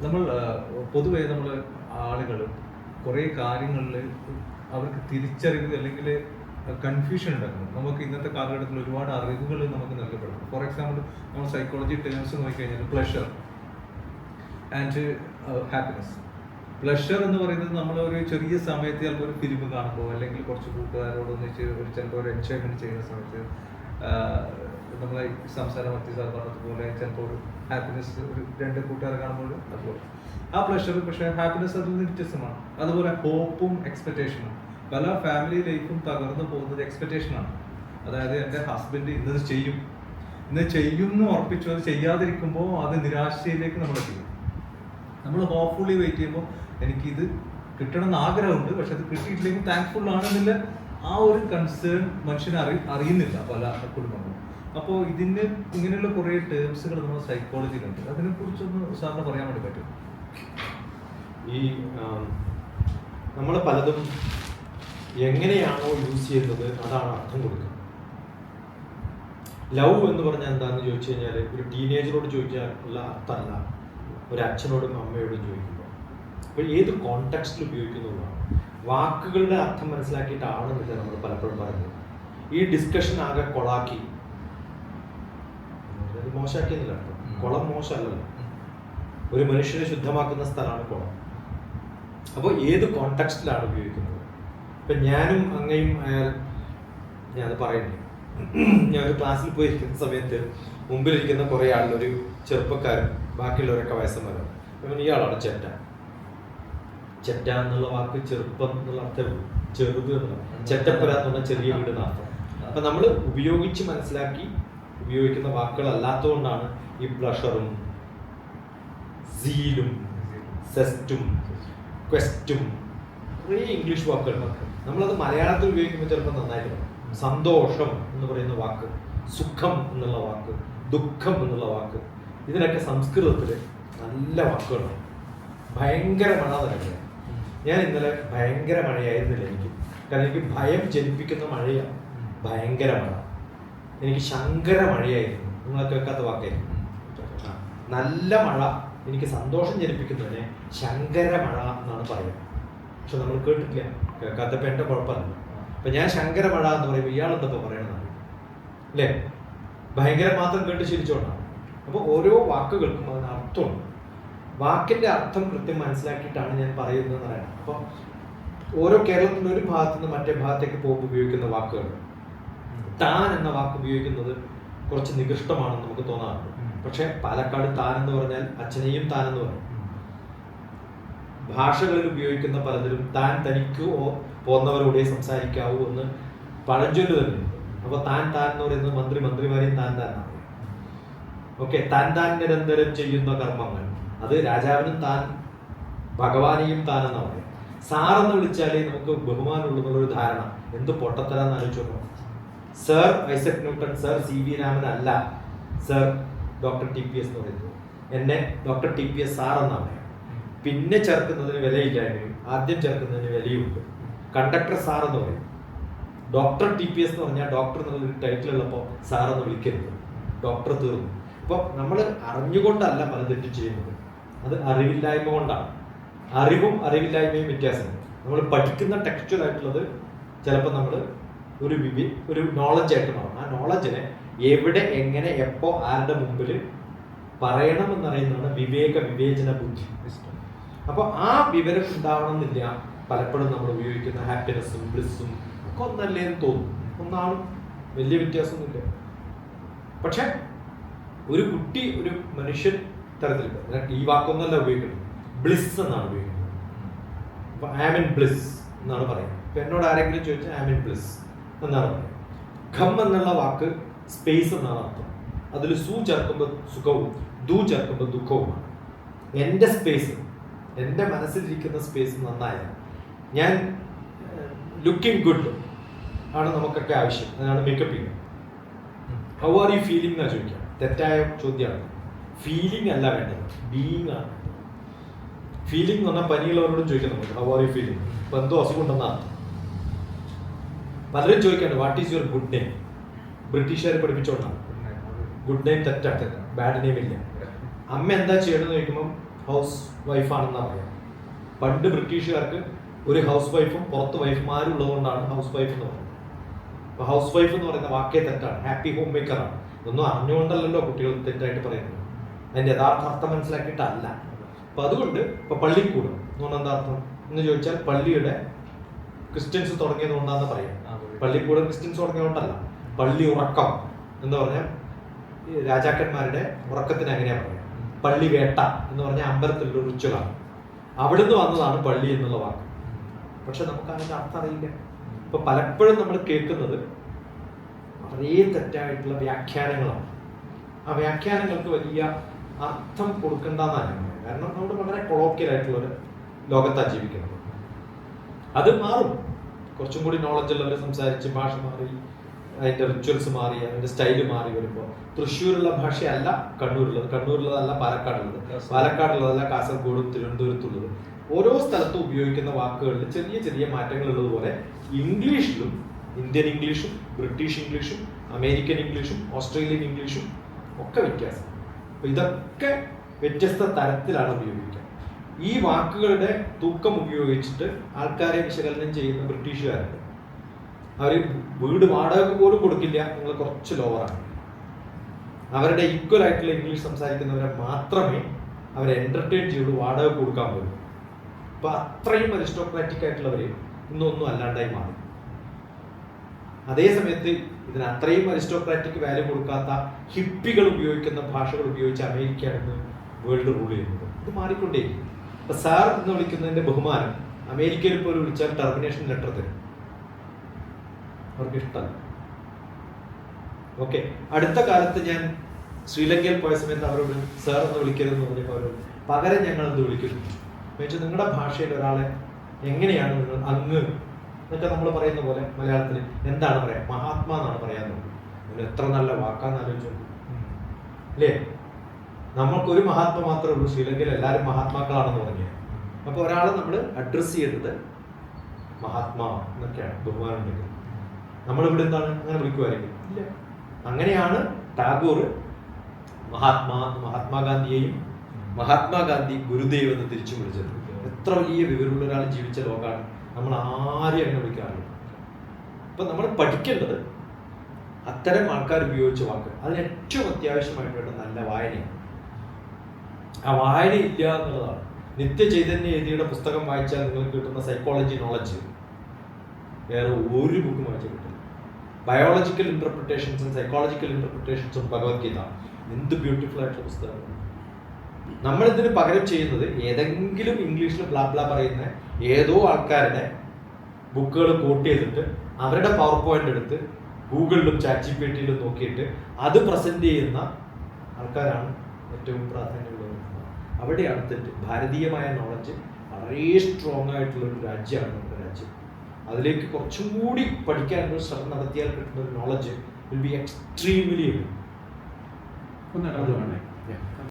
നമ്മൾ പൊതുവേ നമ്മൾ ആളുകൾ കുറേ കാര്യങ്ങളിൽ അവർക്ക് തിരിച്ചറിവ് അല്ലെങ്കിൽ കൺഫ്യൂഷൻ ഉണ്ടാക്കുന്നു. നമുക്ക് ഇന്നത്തെ കാലഘട്ടത്തിൽ ഒരുപാട് അറിവുകൾ നമുക്ക് നൽകപ്പെടുന്നു. ഫോർ എക്സാമ്പിൾ, നമ്മൾ സൈക്കോളജി ടേംസ് നോക്കിക്കഴിഞ്ഞാൽ പ്ലഷർ ആൻഡ് ഹാപ്പിനെസ്. പ്ലഷർ എന്ന് പറയുന്നത് നമ്മൾ ഒരു ചെറിയ സമയത്ത് ചിലപ്പോൾ ഒരു ഫിലിം കാണുമ്പോൾ അല്ലെങ്കിൽ കുറച്ച് കൂട്ടുകാരോടൊന്നിച്ച് ചിലപ്പോൾ ഒരു എൻജോയ്മെന്റ് ചെയ്യുന്ന സമയത്ത് നമ്മളെ സംസാരം മറ്റു സാർ പറഞ്ഞതുപോലെ ചിലപ്പോൾ ഒരു ഹാപ്പിനെസ് ഒരു രണ്ട് കൂട്ടുകാരെ കാണുമ്പോൾ അതുപോലെ ആ പ്ലഷർ. പക്ഷേ ഹാപ്പിനെസ് അതിൽ നിന്ന് വ്യത്യസ്തമാണ്. അതുപോലെ ഹോപ്പും എക്സ്പെക്റ്റേഷനും. പല ഫാമിലി ലൈഫും തകർന്നു പോകുന്നത് എക്സ്പെക്റ്റേഷനാണ്. അതായത് എൻ്റെ ഹസ്ബൻഡ് ഇന്നത് ചെയ്യും എന്ന് ഉറപ്പിച്ചു അത് ചെയ്യാതിരിക്കുമ്പോൾ അത് നിരാശയിലേക്ക് നമ്മൾ എത്തിക്കും. നമ്മൾ ഹോപ്പ്ഫുള്ളി വെയിറ്റ് ചെയ്യുമ്പോൾ എനിക്കിത് കിട്ടണം എന്ന് ആഗ്രഹമുണ്ട്, പക്ഷെ അത് കിട്ടിയിട്ടില്ലെങ്കിൽ താങ്ക്ഫുൾ ആണെന്നില്ല ആ ഒരു കൺസേൺ മനുഷ്യനെ അറിയുന്നില്ല പല കുടുംബങ്ങളും. അപ്പോൾ ഇതിന് ഇങ്ങനെയുള്ള കുറേ ടേംസുകൾ നമ്മുടെ സൈക്കോളജിയിലുണ്ട്. അതിനെ കുറിച്ചൊന്ന് സാറിന് പറയാൻ വേണ്ടി പറ്റും? ഈ നമ്മൾ പലതും എങ്ങനെയാണോ യൂസ് ചെയ്യുന്നത് അതാണ് അർത്ഥം കൊടുക്കുന്നത്. ലവ് എന്ന് പറഞ്ഞാൽ എന്താണെന്ന് ചോദിച്ചു കഴിഞ്ഞാൽ ഒരു ടീനേജറോട് ചോദിച്ചാൽ ഉള്ള അർത്ഥമല്ല ഒരു അച്ഛനോടും അമ്മയോടും ചോദിക്കുമ്പോൾ. അപ്പോൾ ഏത് കോണ്ടെക്സ്റ്റിൽ ഉപയോഗിക്കുന്നതാണ്. വാക്കുകളുടെ അർത്ഥം മനസ്സിലാക്കിയിട്ടാണെന്നില്ല നമ്മൾ പലപ്പോഴും പറയുന്നത്. ഈ ഡിസ്കഷൻ ആകെ കൊളാക്കി, മോശമാക്കിയെന്നില്ല അർത്ഥം. കുളം മോശമല്ലല്ലോ, ഒരു മനുഷ്യനെ ശുദ്ധമാക്കുന്ന സ്ഥലമാണ് കുളം. അപ്പോൾ ഏത് കോണ്ടെക്സ്റ്റിലാണ് ഉപയോഗിക്കുന്നത്. ഇപ്പം ഞാനും അങ്ങയും ഞാനത് പറയുന്നില്ല. ഞാൻ ഒരു ക്ലാസ്സിൽ പോയിരിക്കുന്ന സമയത്ത് മുമ്പിലിരിക്കുന്ന കുറേ ആളുകൾ, ഒരു ചെറുപ്പക്കാരും ബാക്കിയുള്ളവരൊക്കെ വയസ്സന്മാരും. അപ്പം ഇയാളാണ് ചെറ്റ. ചെറ്റ എന്നുള്ള വാക്ക് ചെറുപ്പം എന്നുള്ള അർത്ഥം, ചെറുത് എന്നുള്ള ചെറ്റപ്പുര എന്ന് പറഞ്ഞാൽ ചെറിയ വീട് എന്ന അർത്ഥം. അപ്പം നമ്മൾ ഉപയോഗിച്ച് മനസ്സിലാക്കി ഉപയോഗിക്കുന്ന വാക്കുകളല്ലാത്തതുകൊണ്ടാണ് ഈ പ്ലഷറും സീലും സെസ്റ്റും ക്വസ്റ്റും കുറേ ഇംഗ്ലീഷ് വാക്കുകൾ. നമ്മളത് മലയാളത്തിൽ ഉപയോഗിക്കുമ്പോൾ ചിലപ്പോൾ നന്നായിട്ട് വരും. സന്തോഷം എന്ന് പറയുന്ന വാക്ക്, സുഖം എന്നുള്ള വാക്ക്, ദുഃഖം എന്നുള്ള വാക്ക്, ഇതിനൊക്കെ സംസ്കൃതത്തിൽ നല്ല വാക്കുകളാണ്. ഭയങ്കര മഴ തന്നെ. ഞാൻ ഇന്നലെ ഭയങ്കര മഴയായിരുന്നില്ല എനിക്ക്. കാരണം എനിക്ക് ഭയം ജനിപ്പിക്കുന്ന മഴയാണ് ഭയങ്കര മഴ. എനിക്ക് ശങ്കര മഴയായിരുന്നു. നിങ്ങളൊക്കെ കേൾക്കാത്ത വാക്കായിരുന്നു. നല്ല മഴ എനിക്ക് സന്തോഷം ജനിപ്പിക്കുന്നതിനെ ശങ്കര മഴ എന്നാണ് പറയുക. പക്ഷെ നമ്മൾ കേട്ടിട്ടില്ല, കേൾക്കാത്തപ്പോൾ എൻ്റെ കുഴപ്പമില്ല. അപ്പം ഞാൻ ശങ്കര മഴ എന്ന് പറയുമ്പോൾ ഇയാളെന്തപ്പോൾ പറയണമെന്നാണ് അല്ലേ? ഭയങ്കര മാത്രം കേട്ട് ശീലിച്ചോണ്ടാണ്. അപ്പോൾ ഓരോ വാക്കുകൾക്കും അതിന് അർത്ഥമുണ്ട്. വാക്കിൻ്റെ അർത്ഥം കൃത്യം മനസ്സിലാക്കിയിട്ടാണ് ഞാൻ പറയുന്നതെന്ന് പറയണം. അപ്പോൾ ഓരോ കേരളത്തിൻ്റെ ഒരു ഭാഗത്തു നിന്ന് മറ്റേ ഭാഗത്തേക്ക് പോകുമ്പോൾ ഉപയോഗിക്കുന്ന വാക്കുകൾ, താൻ എന്ന വാക്ക് ഉപയോഗിക്കുന്നത് കുറച്ച് നികൃഷ്ടമാണെന്ന് നമുക്ക് തോന്നാറുണ്ട്. പക്ഷെ പാലക്കാട് താൻ എന്ന് പറഞ്ഞാൽ അച്ഛനെയും താൻ എന്ന് പറയും. ഭാഷകളിൽ ഉപയോഗിക്കുന്ന പലതിലും താൻ തനിക്ക് പോന്നവരോടെ സംസാരിക്കാവൂ എന്ന് പഴഞ്ചൊല്ല് തന്നെ. അപ്പൊ താൻ എന്ന് പറയുന്നത് മന്ത്രിമാരെയും താൻ താനാണ്. ഓക്കെ, താൻ നിരന്തരം ചെയ്യുന്ന കർമ്മങ്ങൾ, അത് രാജാവിനും താൻ, ഭഗവാനെയും താൻ എന്നാ പറയും. സാറെന്ന് വിളിച്ചാലേ നമുക്ക് ബഹുമാനമുള്ളൊരു ധാരണ. എന്ത് പൊട്ടത്തരാന്ന് ആലോചിച്ചു നോക്കണം. Sir Isaac Newton, sir CV Raman അല്ല സർ ഡോക്ടർ TPS എന്ന് പറയുന്നത്. എന്നെ ഡോക്ടർ TPS സാർ എന്നാണ് പറയാം. പിന്നെ ചേർക്കുന്നതിന് വിലയില്ലായ്മയും ആദ്യം ചേർക്കുന്നതിന് വിലയുണ്ട്. കണ്ടക്ടർ സാർ എന്ന് പറയും. ഡോക്ടർ TPS എന്ന് പറഞ്ഞാൽ ഡോക്ടർ എന്നുള്ളൊരു ടൈറ്റിൽ ഉള്ളപ്പോൾ സാറെന്ന് വിളിക്കരുത്, ഡോക്ടർ തീർന്നു. അപ്പോൾ നമ്മൾ അറിഞ്ഞുകൊണ്ടല്ല പല തെറ്റും ചെയ്യുന്നത്, അത് അറിവില്ലായ്മ കൊണ്ടാണ്. അറിവും അറിവില്ലായ്മയും വ്യത്യാസമുണ്ട്. നമ്മൾ പഠിക്കുന്ന ടെക്സ്ച്വൽ ആയിട്ടുള്ളത് ചിലപ്പോൾ നമ്മൾ ഒരു നോളജ് ആയിട്ട് മാറും. ആ നോളജിനെ എവിടെ, എങ്ങനെ, എപ്പോൾ, ആരുടെ മുമ്പിൽ പറയണമെന്നറിയുന്നതാണ് വിവേചന ബുദ്ധി. അപ്പോൾ ആ വിവരം ഉണ്ടാവണമെന്നില്ല പലപ്പോഴും നമ്മൾ ഉപയോഗിക്കുന്ന ഹാപ്പിനെസ്സും ബ്ലിസ്സും ഒക്കെ ഒന്നല്ലേ എന്ന് തോന്നും. ഒന്നാണ്, വലിയ വ്യത്യാസമൊന്നുമില്ല. പക്ഷെ ഒരു കുട്ടി, ഒരു മനുഷ്യൻ തരത്തിൽ ഈ വാക്കൊന്നല്ല ഉപയോഗിക്കുന്നത്, ബ്ലിസ് എന്നാണ് ഉപയോഗിക്കുന്നത്. അപ്പൊ ഐ ആം ഇൻ ബ്ലിസ് എന്നാണ് പറയുന്നത്. ഇപ്പൊ എന്നോട് ആരെങ്കിലും ചോദിച്ചാൽ ഐ ആം ഇൻ ബ്ലിസ് എന്നാണ് പറയുന്നത്. ഖം എന്നുള്ള വാക്ക് സ്പേസ് എന്നാണ് അർത്ഥം. അതിൽ സു ചേർക്കുമ്പോൾ സുഖവും ദു ചേർക്കുമ്പോൾ ദുഃഖവുമാണ്. എൻ്റെ സ്പേസ്, എൻ്റെ മനസ്സിലിരിക്കുന്ന സ്പേസ് നന്നായാൽ ഞാൻ ലുക്കിംഗ് ഗുഡ് ആണ് നമുക്കൊക്കെ ആവശ്യം. അതിനാണ് മേക്കപ്പ് ചെയ്യുന്നത്. ഹൗ ആർ യു ഫീലിംഗ് എന്നാണ് ചോദിക്കുക. തെറ്റായ ചോദ്യമാണ്. ഫീലിംഗ് അല്ല വേണ്ടത്, ബീയിങ് ആണ്. ഫീലിംഗ് എന്ന് പറഞ്ഞാൽ പനിയുള്ളവരോടും ചോദിക്കാൻ നമുക്ക് ഹൗ ആർ യു ഫീലിംഗ്. ഇപ്പം എന്തോ അസുഖം ഉണ്ടെന്നാണ്. പലരും ചോദിക്കാണ് what is your good name. ബ്രിട്ടീഷുകാർ പഠിപ്പിച്ചോണ്ടാണ്. ഗുഡ് നെയിം തെറ്റാണ്, ബാഡ് നെയിം ഇല്ല. അമ്മ എന്താ ചെയ്യണമെന്ന് ചോദിക്കുമ്പോൾ ഹൗസ് വൈഫാണെന്നാണ് പറയാം. പണ്ട് ബ്രിട്ടീഷുകാർക്ക് ഒരു ഹൗസ് വൈഫും പുറത്ത് വൈഫുമാരും ഉള്ളതുകൊണ്ടാണ് ഹൗസ് വൈഫ് എന്ന് പറയുന്നത്. അപ്പോൾ ഹൗസ് വൈഫ് എന്ന് പറയുന്ന വാക്കേ തെറ്റാണ്, ഹാപ്പി ഹോം മേക്കറാണ്. ഇതൊന്നും അറിഞ്ഞുകൊണ്ടല്ലോ കുട്ടികൾ തെറ്റായിട്ട് പറയുന്നത്, അതിൻ്റെ യഥാർത്ഥ അർത്ഥം മനസ്സിലാക്കിയിട്ടല്ല. അപ്പം അതുകൊണ്ട് ഇപ്പോൾ പള്ളിക്കൂടം എന്ന് പറഞ്ഞാൽ എന്താ അർത്ഥം എന്ന് ചോദിച്ചാൽ പള്ളിയുടെ ക്രിസ്ത്യൻസ് തുടങ്ങിയത് കൊണ്ടാന്ന് പറയാം. പള്ളിക്കൂടം ക്രിസ്ത്യൻസ് തുടങ്ങിയതുകൊണ്ടല്ല. പള്ളി ഉറക്കം എന്ന് പറഞ്ഞാൽ രാജാക്കന്മാരുടെ ഉറക്കത്തിന് എങ്ങനെയാണ് പറയാം. പള്ളി വേട്ട എന്ന് പറഞ്ഞാൽ അമ്പലത്തിലുള്ള റിച്വലാണ്, അവിടുന്ന് വന്നതാണ് പള്ളി എന്നുള്ള വാക്ക്. പക്ഷെ നമുക്ക് അതിൻ്റെ അർത്ഥം അറിയില്ല. ഇപ്പൊ പലപ്പോഴും നമ്മൾ കേൾക്കുന്നത് വളരെ തെറ്റായിട്ടുള്ള വ്യാഖ്യാനങ്ങളാണ്. ആ വ്യാഖ്യാനങ്ങൾക്ക് വലിയ അർത്ഥം കൊടുക്കേണ്ടെന്നാണ്. കാരണം നമ്മൾ വളരെ കൊളോക്കിയലായിട്ടുള്ളൊരു ലോകത്താണ് ജീവിക്കുന്നത്. അത് മാറും. കുറച്ചും കൂടി നോളജ് ഉള്ളവർ സംസാരിച്ച് ഭാഷ മാറി, അതിൻ്റെ റിച്വൽസ് മാറി, അതിൻ്റെ സ്റ്റൈല് മാറി വരുമ്പോൾ തൃശ്ശൂരുള്ള ഭാഷയല്ല കണ്ണൂരുള്ളത്, കണ്ണൂരുള്ളതല്ല പാലക്കാടുള്ളത്, പാലക്കാടുള്ളതല്ല കാസർഗോഡും തിരുവനന്തപുരത്തുള്ളത്. ഓരോ സ്ഥലത്തും ഉപയോഗിക്കുന്ന വാക്കുകളിൽ ചെറിയ ചെറിയ മാറ്റങ്ങൾ ഉള്ളതുപോലെ ഇംഗ്ലീഷിലും ഇന്ത്യൻ ഇംഗ്ലീഷും ബ്രിട്ടീഷ് ഇംഗ്ലീഷും അമേരിക്കൻ ഇംഗ്ലീഷും ഓസ്ട്രേലിയൻ ഇംഗ്ലീഷും ഒക്കെ വ്യത്യാസം. അപ്പം ഇതൊക്കെ വ്യത്യസ്ത തരത്തിലാണ് ഉപയോഗിക്കുക. ഈ വാക്കുകളുടെ തൂക്കം ഉപയോഗിച്ചിട്ട് ആൾക്കാരെ വിശകലനം ചെയ്യുന്ന ബ്രിട്ടീഷുകാരുണ്ട്. അവർ വീട് വാടക പോലും കൊടുക്കില്ല, നിങ്ങൾ കുറച്ച് ലോവറാണ്. അവരുടെ ഈക്വൽ ആയിട്ടുള്ള ഇംഗ്ലീഷ് സംസാരിക്കുന്നവരെ മാത്രമേ അവരെ എന്റർടൈൻ ചെയ്ത് വാടക കൊടുക്കാൻ പറ്റൂ. അപ്പൊ അത്രയും അരിസ്റ്റോക്രാറ്റിക് ആയിട്ടുള്ളവർ ഇന്നൊന്നും അല്ലാണ്ടായി മാറി. അതേ സമയത്ത് ഇതിന് അത്രയും അരിസ്റ്റോക്രാറ്റിക് വാല്യൂ കൊടുക്കാത്ത ഹിപ്പികൾ ഉപയോഗിക്കുന്ന ഭാഷകൾ ഉപയോഗിച്ച് അമേരിക്കയാണ് വേൾഡ് റൂൾ ചെയ്യുന്നത്. ഇത് മാറിക്കൊണ്ടേയിരിക്കും. ഇപ്പൊ സാർ എന്ന് വിളിക്കുന്നതിന്റെ ബഹുമാനം അമേരിക്കയിൽ പോലും വിളിച്ചാൽ ടെർമിനേഷൻ ലെറ്റർ തരും, അവർക്ക് ഇഷ്ടമല്ല. ഓക്കെ, അടുത്ത കാലത്ത് ഞാൻ ശ്രീലങ്കയിൽ പോയ സമയത്ത് അവരോട് സാർ എന്ന് വിളിക്കരുതെന്ന് പറഞ്ഞപ്പോൾ അവരോട് പകരം ഞങ്ങൾ എന്ത് വിളിക്കുന്നു വെച്ചാൽ നിങ്ങളുടെ ഭാഷയിൽ ഒരാളെ എങ്ങനെയാണ് നിങ്ങൾ അങ്ങ് എന്നൊക്കെ നമ്മൾ പറയുന്ന പോലെ മലയാളത്തിൽ എന്താണ് പറയാ, മഹാത്മാ എന്നാണ് പറയാന്നുള്ളത്. അതിന് എത്ര നല്ല വാക്കാന്ന് ആലോചിച്ചു അല്ലേ? നമ്മൾക്കൊരു മഹാത്മ മാത്രമേ ഉള്ളൂ, ശ്രീലങ്കയിൽ എല്ലാവരും മഹാത്മാക്കളാണെന്ന് പറഞ്ഞത്. അപ്പോൾ ഒരാളെ നമ്മൾ അഡ്രസ്സ് ചെയ്തത് മഹാത്മാ എന്നൊക്കെയാണ് ബഹുമാനം ഉണ്ടെങ്കിൽ. നമ്മളിവിടെ എന്താണ് അങ്ങനെ വിളിക്കുമായിരിക്കും ഇല്ല. അങ്ങനെയാണ് ടാഗോർ മഹാത്മാഗാന്ധിയെയും മഹാത്മാഗാന്ധി ഗുരുദേവ് എന്ന് തിരിച്ചു വിളിച്ചത്. എത്ര വലിയ വിവരമുള്ള ഒരാൾ ജീവിച്ച ലോകമാണ്. നമ്മൾ ആരെയും അങ്ങനെ വിളിക്കാറില്ല. അപ്പൊ നമ്മൾ പഠിക്കേണ്ടത് അത്തരം ആൾക്കാർ ഉപയോഗിച്ച വാക്ക്. അതിന് ഏറ്റവും അത്യാവശ്യമായിട്ട് വേണ്ട നല്ല വായനയാണ്. ആ വായന ഇല്ല എന്നുള്ളതാണ്. നിത്യചൈതന്യ എഴുതിയുടെ പുസ്തകം വായിച്ചാൽ നിങ്ങൾക്ക് കിട്ടുന്ന സൈക്കോളജി നോളജ് വേറെ ഒരു ബുക്കും വായിച്ചാൽ കിട്ടില്ല. ബയോളജിക്കൽ ഇന്റർപ്രിട്ടേഷൻസും സൈക്കോളജിക്കൽ ഇന്റർപ്രിട്ടേഷൻസും ഭഗവത്ഗീത എന്ത് ബ്യൂട്ടിഫുൾ ആയിട്ടുള്ള പുസ്തകമാണ്. നമ്മളിതിന് പകരം ചെയ്യുന്നത് ഏതെങ്കിലും ഇംഗ്ലീഷിൽ ബ്ലാ പറയുന്ന ഏതോ ആൾക്കാരുടെ ബുക്കുകൾ കോട്ട് ചെയ്തിട്ട് അവരുടെ പവർ പോയിന്റ് എടുത്ത് ഗൂഗിളിലും ChatGPT-യിലും നോക്കിയിട്ട് അത് പ്രസന്റ് ചെയ്യുന്ന ആൾക്കാരാണ് ഏറ്റവും പ്രാധാന്യമുള്ളത്. അവിടെയാണ് തെറ്റ്. ഭാരതീയമായ നോളജ് വളരെ സ്ട്രോങ് ആയിട്ടുള്ള ഒരു രാജ്യമാണ് നമ്മുടെ രാജ്യം. അതിലേക്ക് കുറച്ചും കൂടി പഠിക്കാനുള്ള ശ്രമം നടത്തിയാൽ കിട്ടുന്ന ഒരു നോളജ് വിൽ ബി എക്സ്ട്രീംലി